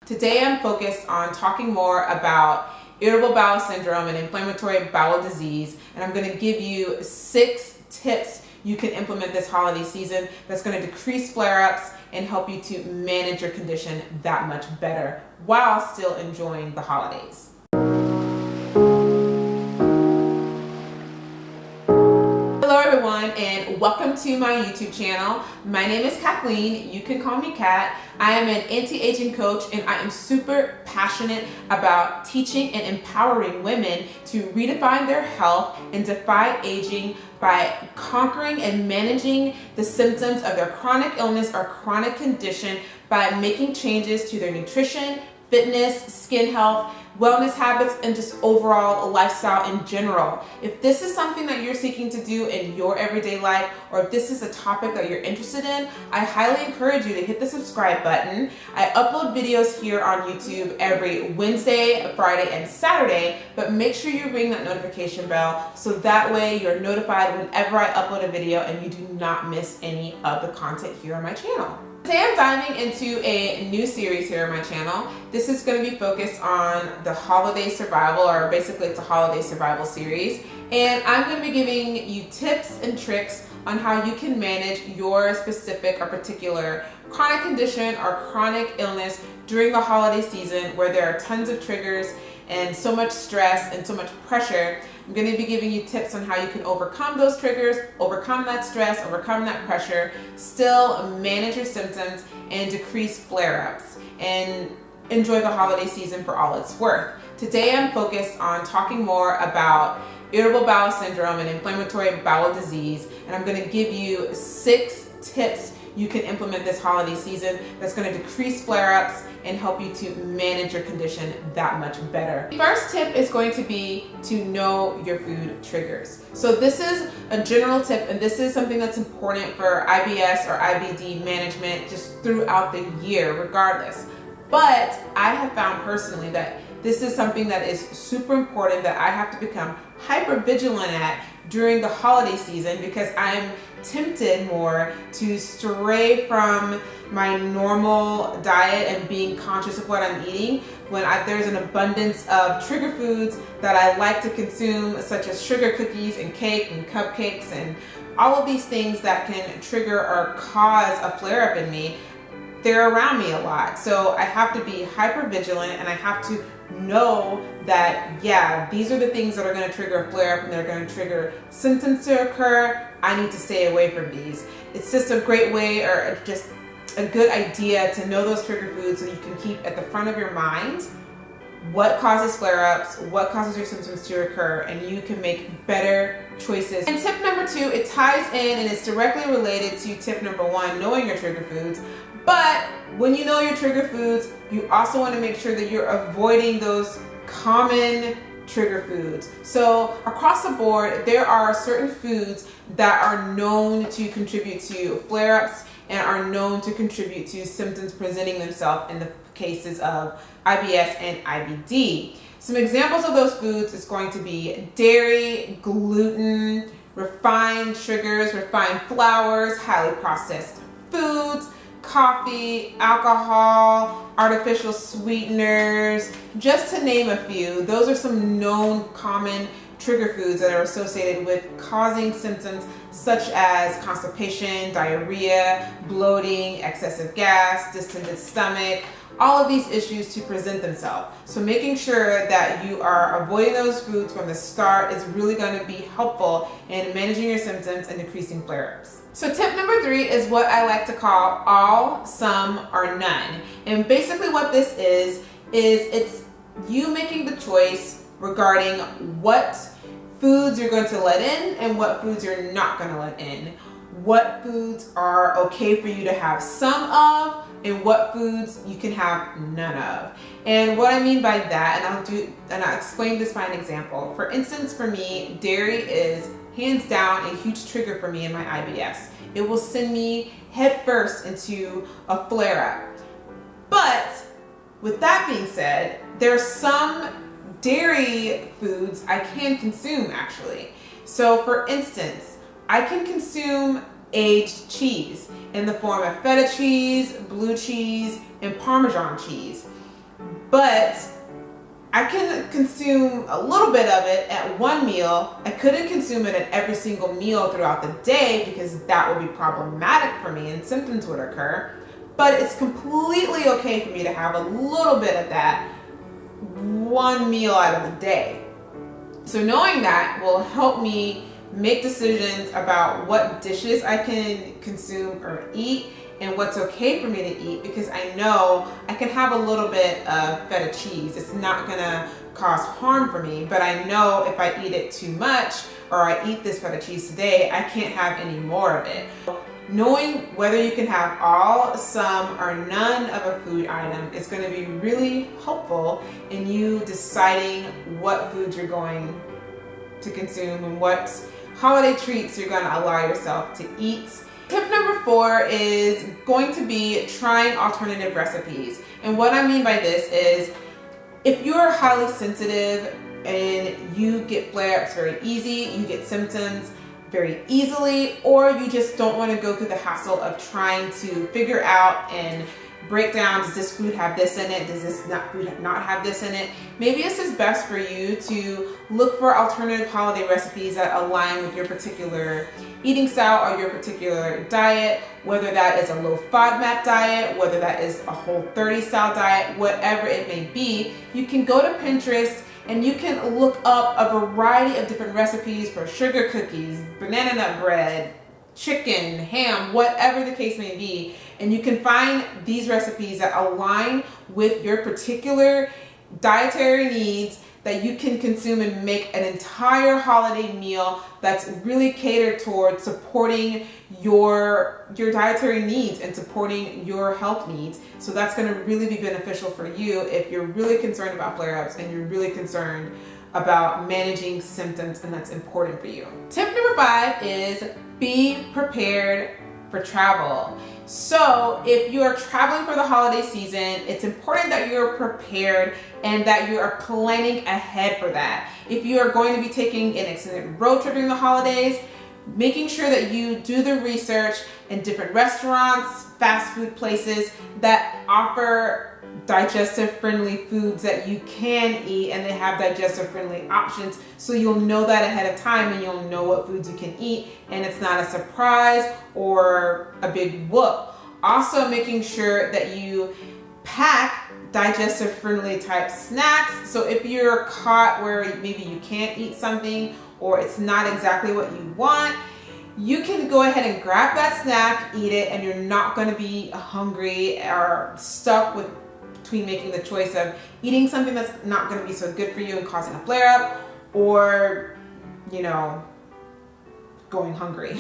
Today I'm focused on talking more about irritable bowel syndrome and inflammatory bowel disease, and I'm going to give you 6 tips you can implement this holiday season that's going to decrease flare-ups and help you to manage your condition that much better while still enjoying the holidays. Hello everyone, and welcome to my YouTube channel. My name is Kathleen. You can call me Kat. I am an anti-aging coach, and I am super passionate about teaching and empowering women to redefine their health and defy aging by conquering and managing the symptoms of their chronic illness or chronic condition by making changes to their nutrition, fitness, skin health, wellness habits, and just overall lifestyle in general. If this is something that you're seeking to do in your everyday life, or if this is a topic that you're interested in, I highly encourage you to hit the subscribe button. I upload videos here on YouTube every Wednesday, Friday, and Saturday, but make sure you ring that notification bell so that way you're notified whenever I upload a video and you do not miss any of the content here on my channel. Today I'm diving into a new series here on my channel. This is going to be focused on the holiday survival, or basically it's a holiday survival series. And I'm going to be giving you tips and tricks on how you can manage your specific or particular chronic condition or chronic illness during the holiday season, where there are tons of triggers and so much stress and so much pressure. I'm going to be giving you tips on how you can overcome those triggers, overcome that stress, overcome that pressure, still manage your symptoms and decrease flare-ups, and enjoy the holiday season for all it's worth. Today I'm focused on talking more about irritable bowel syndrome and inflammatory bowel disease, and I'm going to give you 6 tips you can implement this holiday season that's going to decrease flare-ups and help you to manage your condition that much better. The first tip is going to be to know your food triggers. So this is a general tip, and this is something that's important for IBS or IBD management just throughout the year regardless. But I have found personally that this is something that is super important that I have to become hyper vigilant at during the holiday season, because I'm tempted more to stray from my normal diet and being conscious of what I'm eating when there's an abundance of trigger foods that I like to consume, such as sugar cookies and cake and cupcakes and all of these things that can trigger or cause a flare-up in me. They're around me a lot, so I have to be hyper vigilant, and I have to know that, yeah, these are the things that are going to trigger a flare-up and they're going to trigger symptoms to occur. I need to stay away from these. It's just a great way, or just a good idea, to know those trigger foods so you can keep at the front of your mind what causes flare-ups, what causes your symptoms to occur, and you can make better choices. And tip number 2, it ties in and it's directly related to tip number 1, knowing your trigger foods. But when you know your trigger foods, you also want to make sure that you're avoiding those common trigger foods. So across the board, there are certain foods that are known to contribute to flare-ups and are known to contribute to symptoms presenting themselves in the cases of IBS and IBD. Some examples of those foods is going to be dairy, gluten, refined sugars, refined flours, highly processed foods, coffee, alcohol, artificial sweeteners, just to name a few. Those are some known common trigger foods that are associated with causing symptoms such as constipation, diarrhea, bloating, excessive gas, distended stomach, all of these issues to present themselves. So making sure that you are avoiding those foods from the start is really going to be helpful in managing your symptoms and decreasing flare-ups. So tip number 3 is what I like to call all, some, or none. And basically what this is it's you making the choice regarding what foods you're going to let in and what foods you're not going to let in. What foods are okay for you to have some of, and what foods you can have none of. And what I mean by that, and I'll explain this by an example. For instance, for me, dairy is hands down a huge trigger for me in my IBS. It will send me head first into a flare-up. But with that being said, there are some dairy foods I can consume actually. So for instance, I can consume aged cheese in the form of feta cheese, blue cheese, and Parmesan cheese. but I can consume a little bit of it at one meal. I couldn't consume it at every single meal throughout the day because that would be problematic for me and symptoms would occur. But it's completely okay for me to have a little bit of that one meal out of the day. So knowing that will help me make decisions about what dishes I can consume or eat and what's okay for me to eat, because I know I can have a little bit of feta cheese. It's not gonna cause harm for me, but I know if I eat it too much or I eat this feta cheese today, I can't have any more of it. Knowing whether you can have all, some, or none of a food item is going to be really helpful in you deciding what foods you're going to consume and what holiday treats you're going to allow yourself to eat. Tip number 4 is going to be trying alternative recipes. And what I mean by this is, if you're highly sensitive and you get flare-ups very easy, you get symptoms very easily, or you just don't want to go through the hassle of trying to figure out and break down, does this food have this in it, does this food not have this in it, maybe it's just best for you to look for alternative holiday recipes that align with your particular eating style or your particular diet, whether that is a low FODMAP diet, whether that is a Whole30 style diet, whatever it may be. You can go to Pinterest and you can look up a variety of different recipes for sugar cookies, banana nut bread, chicken, ham, whatever the case may be. And you can find these recipes that align with your particular dietary needs that you can consume and make an entire holiday meal that's really catered towards supporting your dietary needs and supporting your health needs. So that's going to really be beneficial for you if you're really concerned about flare-ups and you're really concerned about managing symptoms, and that's important for you. Tip number 5 is be prepared for travel. So if you are traveling for the holiday season, it's important that you're prepared and that you are planning ahead for that. If you are going to be taking an extended road trip during the holidays, making sure that you do the research in different restaurants, fast food places that offer digestive friendly foods that you can eat, and they have digestive friendly options, so you'll know that ahead of time and you'll know what foods you can eat and it's not a surprise or a big whoop. Also making sure that you pack digestive friendly type snacks, so if you're caught where maybe you can't eat something or it's not exactly what you want, you can go ahead and grab that snack, eat it, and you're not going to be hungry or stuck between making the choice of eating something that's not going to be so good for you and causing a flare-up, or, going hungry.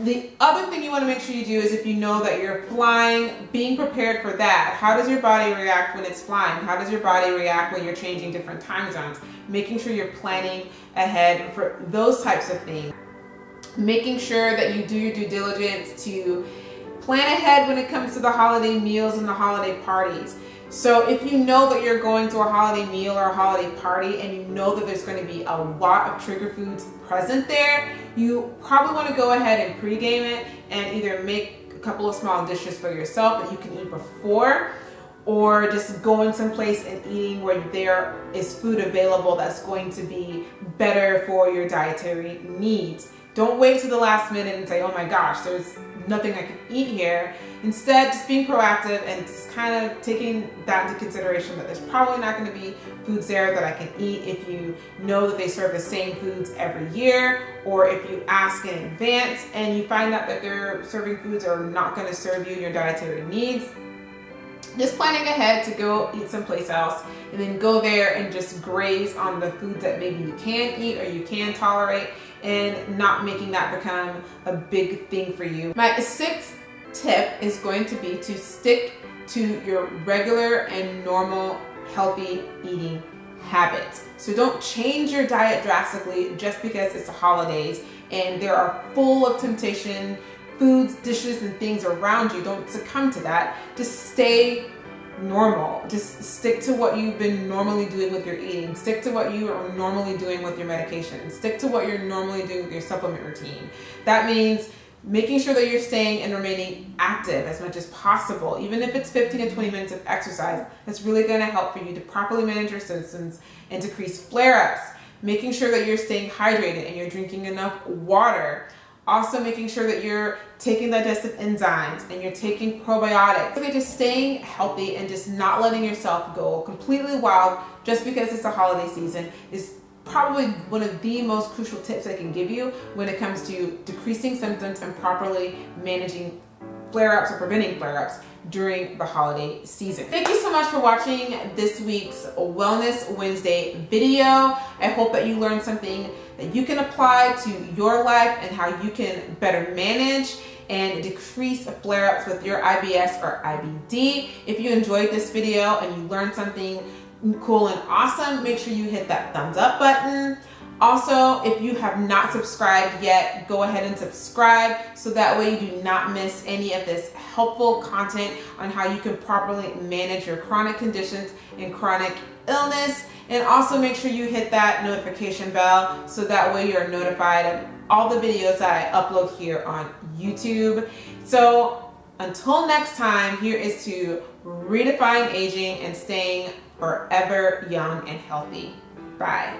The other thing you want to make sure you do is, if you know that you're flying, being prepared for that. How does your body react when it's flying? How does your body react when you're changing different time zones? Making sure you're planning ahead for those types of things. Making sure that you do your due diligence to plan ahead when it comes to the holiday meals and the holiday parties. So if you know that you're going to a holiday meal or a holiday party and you know that there's going to be a lot of trigger foods present there, you probably want to go ahead and pregame it and either make a couple of small dishes for yourself that you can eat before, or just going someplace and eating where there is food available that's going to be better for your dietary needs. Don't wait to the last minute and say, oh my gosh, there's nothing I can eat here. Instead, just being proactive and just kind of taking that into consideration, that there's probably not going to be foods there that I can eat if you know that they serve the same foods every year, or if you ask in advance and you find out that their serving foods are not going to serve you your dietary needs. Just planning ahead to go eat someplace else and then go there and just graze on the foods that maybe you can eat or you can tolerate, and not making that become a big thing for you. My 6th tip is going to be to stick to your regular and normal healthy eating habits. So don't change your diet drastically just because it's the holidays and there are full of temptation foods, dishes, and things around you. Don't succumb to that. Just stay normal. Just stick to what you've been normally doing with your eating. Stick to what you are normally doing with your medication. Stick to what you're normally doing with your supplement routine. That means making sure that you're staying and remaining active as much as possible, even if it's 15 to 20 minutes of exercise. That's really going to help for you to properly manage your symptoms and decrease flare-ups. Making sure that you're staying hydrated and you're drinking enough water. Also making sure that you're taking digestive enzymes and you're taking probiotics. Okay, just staying healthy and just not letting yourself go completely wild just because it's the holiday season is probably one of the most crucial tips I can give you when it comes to decreasing symptoms and properly managing flare-ups or preventing flare-ups during the holiday season. Thank you so much for watching this week's Wellness Wednesday video. I hope that you learned something that you can apply to your life and how you can better manage and decrease flare-ups with your IBS or IBD. If you enjoyed this video and you learned something cool and awesome, make sure you hit that thumbs up button. Also, if you have not subscribed yet, go ahead and subscribe so that way you do not miss any of this helpful content on how you can properly manage your chronic conditions and chronic illness. And also make sure you hit that notification bell so that way you're notified of all the videos that I upload here on YouTube. So until next time, here is to redefine aging and staying forever young and healthy. Bye.